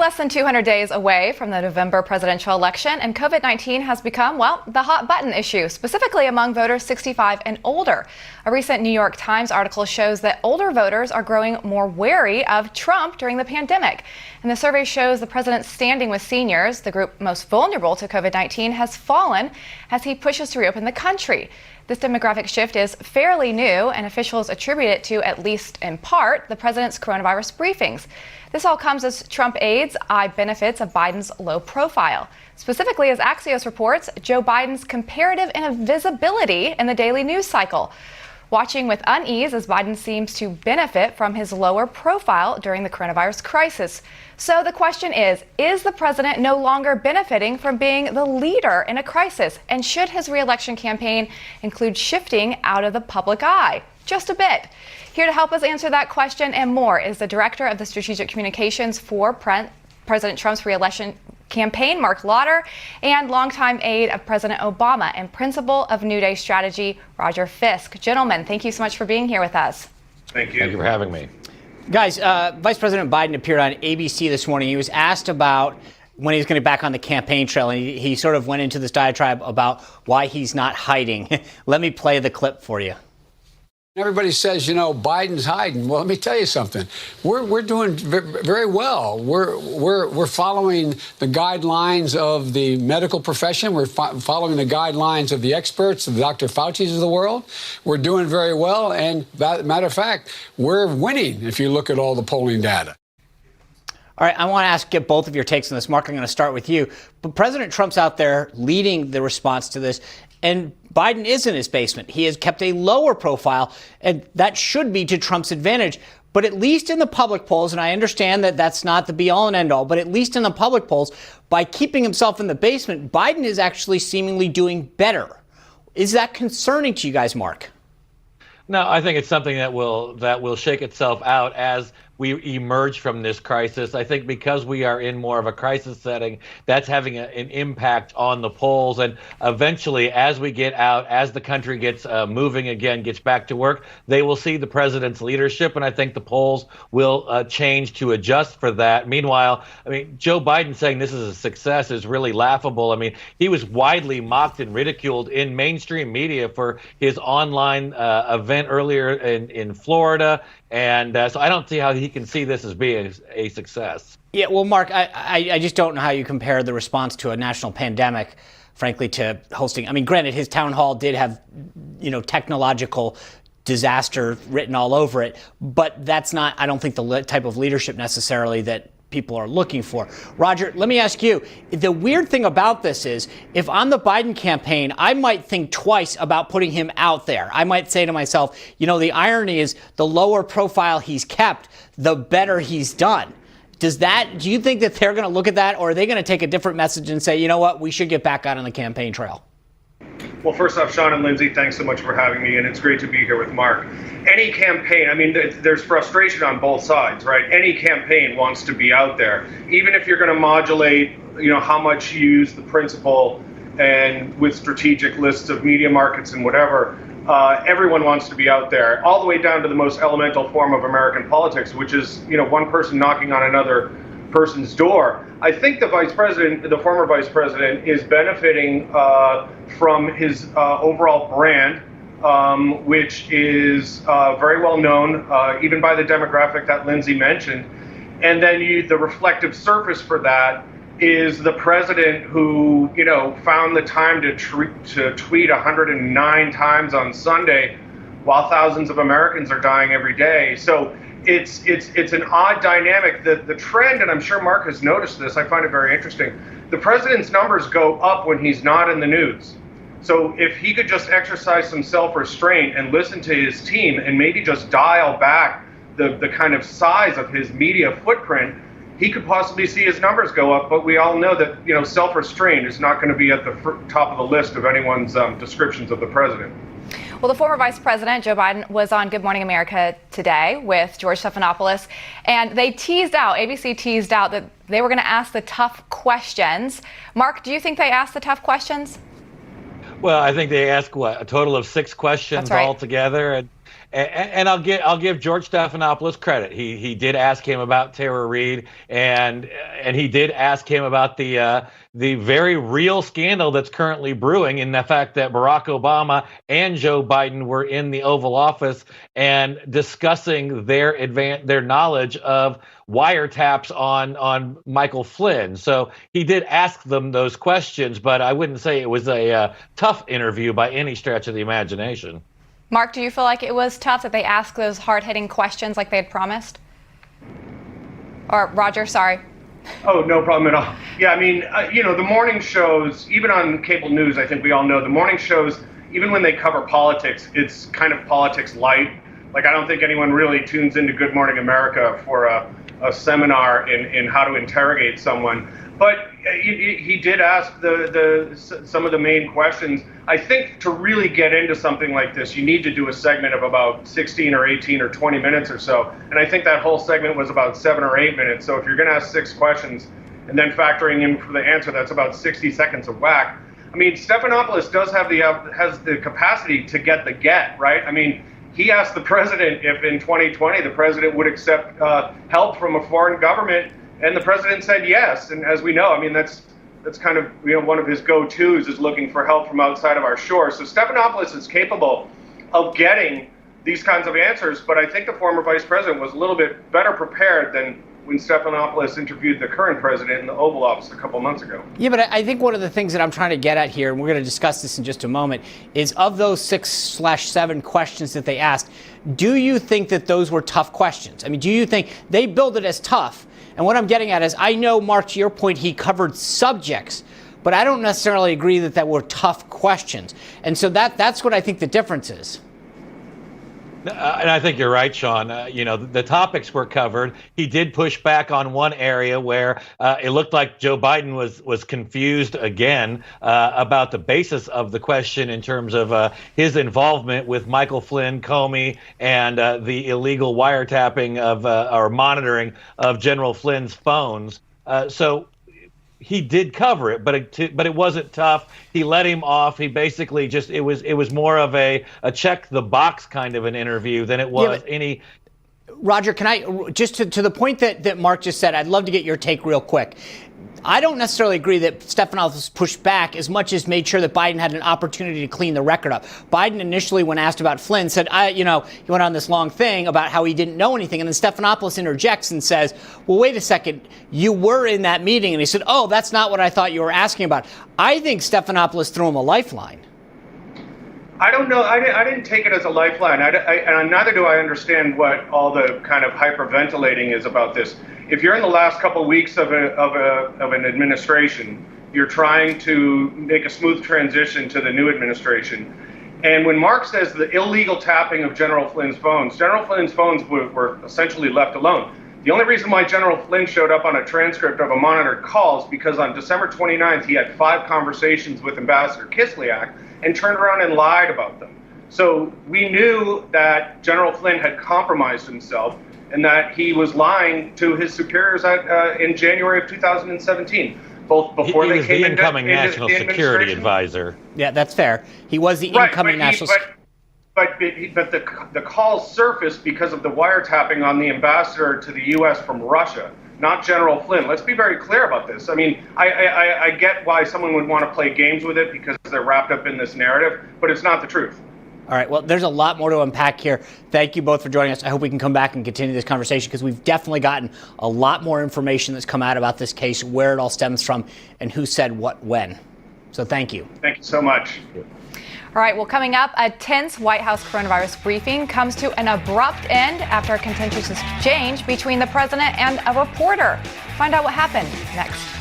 less than 200 days away from the November presidential election, and COVID-19 has become, well, the hot button issue, specifically among voters 65 and older. A recent New York Times article shows that older voters are growing more wary of Trump during the pandemic. And the survey shows the president's standing with seniors, the group most vulnerable to COVID-19, has fallen as he pushes to reopen the country. This demographic shift is fairly new, and officials attribute it to, at least in part, the president's coronavirus briefings. This all comes as Trump aides eye benefits of Biden's low profile. Specifically, as Axios reports, Joe Biden's comparative invisibility in the daily news cycle. Watching with unease as Biden seems to benefit from his lower profile during the coronavirus crisis. So the question is the president no longer benefiting from being the leader in a crisis? And should his re-election campaign include shifting out of the public eye? Just a bit. Here to help us answer that question and more is the director of the Strategic Communications for President Trump's re-election campaign, Marc, and longtime aide of President Obama and principal of New Day strategy, Roger Fisk. Gentlemen, thank you so much for being here with us. Thank you. Thank you for having me. Guys, Vice President Biden appeared on ABC this morning. He was asked about when he's going to be back on the campaign trail, and he sort of went into this diatribe about why he's not hiding. Let me play the clip for you. Everybody says, Biden's hiding. Well, let me tell you something. We're doing very well. We're following the guidelines of the medical profession. We're following the guidelines of the experts, the Dr. Fauci's of the world. We're doing very well. And matter of fact, we're winning if you look at all the polling data. All right, I want to get both of your takes on this. Marc, I'm going to start with you. But President Trump's out there leading the response to this, and Biden is in his basement. He has kept a lower profile, and that should be to Trump's advantage. But at least in the public polls, and I understand that that's not the be-all and end-all, but at least in the public polls, by keeping himself in the basement, Biden is actually seemingly doing better. Is that concerning to you guys, Marc? No, I think it's something that will shake itself out as we emerge from this crisis. I think because we are in more of a crisis setting, that's having an impact on the polls. And eventually, as we get out, as the country gets moving again, gets back to work, they will see the president's leadership. And I think the polls will change to adjust for that. Meanwhile, Joe Biden saying this is a success is really laughable. He was widely mocked and ridiculed in mainstream media for his online event earlier in Florida. And so I don't see how he can see this as being a success. Yeah, well, Marc, I just don't know how you compare the response to a national pandemic, frankly, to hosting. Granted, his town hall did have, technological disaster written all over it, but that's not, I don't think, the type of leadership necessarily that people are looking for. Roger, let me ask you, the weird thing about this is if I'm the Biden campaign, I might think twice about putting him out there. I might say to myself, the irony is the lower profile he's kept, the better he's done. Do you think that they're going to look at that, or are they going to take a different message and say, you know what, we should get back out on the campaign trail? Well, first off, Sean and Lindsay, thanks so much for having me, and it's great to be here with Marc. Any campaign, there's frustration on both sides, right? Any campaign wants to be out there, even if you're going to modulate, how much you use the principle and with strategic lists of media markets and whatever. Everyone wants to be out there, all the way down to the most elemental form of American politics, which is, one person knocking on another person's door. I think the former vice president, is benefiting from his overall brand, which is very well known, even by the demographic that Lindsay mentioned. And then the reflective surface for that is the president who, found the time to tweet 109 times on Sunday while thousands of Americans are dying every day. So it's an odd dynamic. The trend, and I'm sure Marc has noticed this, I find it very interesting. The president's numbers go up when he's not in the news. So if he could just exercise some self-restraint and listen to his team and maybe just dial back the kind of size of his media footprint, he could possibly see his numbers go up. But we all know that, self-restraint is not going to be at the top of the list of anyone's descriptions of the president. Well, the former Vice President, Joe Biden, was on Good Morning America today with George Stephanopoulos, and ABC teased out that they were going to ask the tough questions. Marc, do you think they asked the tough questions? Well, I think they asked, a total of 6 questions altogether. And I'll give George Stephanopoulos credit. He did ask him about Tara Reade, and he did ask him about the very real scandal that's currently brewing in the fact that Barack Obama and Joe Biden were in the Oval Office and discussing their knowledge of wiretaps on Michael Flynn. So he did ask them those questions, but I wouldn't say it was a tough interview by any stretch of the imagination. Mark, do you feel like it was tough that they asked those hard-hitting questions like they had promised? Or Roger, sorry. Oh, no problem at all. Yeah, I mean, the morning shows, even on cable news, I think we all know, the morning shows, even when they cover politics, it's kind of politics light. Like, I don't think anyone really tunes into Good Morning America for a seminar in how to interrogate someone. But he did ask some of the main questions. I think to really get into something like this, you need to do a segment of about 16 or 18 or 20 minutes or so. And I think that whole segment was about 7 or 8 minutes. So if you're going to ask 6 questions and then factoring in for the answer, that's about 60 seconds of whack. I mean, Stephanopoulos does has the capacity to get the right? I mean, he asked the president if in 2020 the president would accept help from a foreign government. And the president said yes. And as we know, I mean, that's kind of one of his go-tos is looking for help from outside of our shores. So Stephanopoulos is capable of getting these kinds of answers. But I think the former vice president was a little bit better prepared than when Stephanopoulos interviewed the current president in the Oval Office a couple months ago. Yeah, but I think one of the things that I'm trying to get at here, and we're going to discuss this in just a moment, is of those 6/7 questions that they asked, do you think that those were tough questions? I mean, do you think they billed it as tough? And what I'm getting at is, I know, Mark, to your point, he covered subjects, but I don't necessarily agree that were tough questions. And so that's what I think the difference is. And I think you're right, Sean. The topics were covered. He did push back on one area where it looked like Joe Biden was confused again about the basis of the question in terms of his involvement with Michael Flynn, Comey, and the illegal wiretapping of or monitoring of General Flynn's phones. So he did cover it, but it wasn't tough. He let him off. He basically it was more of a check the box kind of an interview than it was any. Roger, can I just to the point that Mark just said, I'd love to get your take real quick. I don't necessarily agree that Stephanopoulos pushed back as much as made sure that Biden had an opportunity to clean the record up. Biden initially, when asked about Flynn, said, he went on this long thing about how he didn't know anything. And then Stephanopoulos interjects and says, well, wait a second, you were in that meeting. And he said, oh, that's not what I thought you were asking about. I think Stephanopoulos threw him a lifeline. I don't know. I didn't take it as a lifeline. And neither do I understand what all the kind of hyperventilating is about this. If you're in the last couple of weeks of an administration, you're trying to make a smooth transition to the new administration. And when Mark says the illegal tapping of General Flynn's phones were essentially left alone. The only reason why General Flynn showed up on a transcript of a monitored call is because on December 29th, he had 5 conversations with Ambassador Kislyak and turned around and lied about them. So we knew that General Flynn had compromised himself and that he was lying to his superiors in January of 2017, both before he they was came the incoming into national the security advisor. Yeah, that's fair. He was the incoming national. But the calls surfaced because of the wiretapping on the ambassador to the U.S. from Russia, not General Flynn. Let's be very clear about this. I mean, I get why someone would want to play games with it because they're wrapped up in this narrative, but it's not the truth. All right. Well, there's a lot more to unpack here. Thank you both for joining us. I hope we can come back and continue this conversation because we've definitely gotten a lot more information that's come out about this case, where it all stems from, and who said what when. So thank you. Thank you so much. All right, well, coming up, a tense White House coronavirus briefing comes to an abrupt end after a contentious exchange between the president and a reporter. Find out what happened next.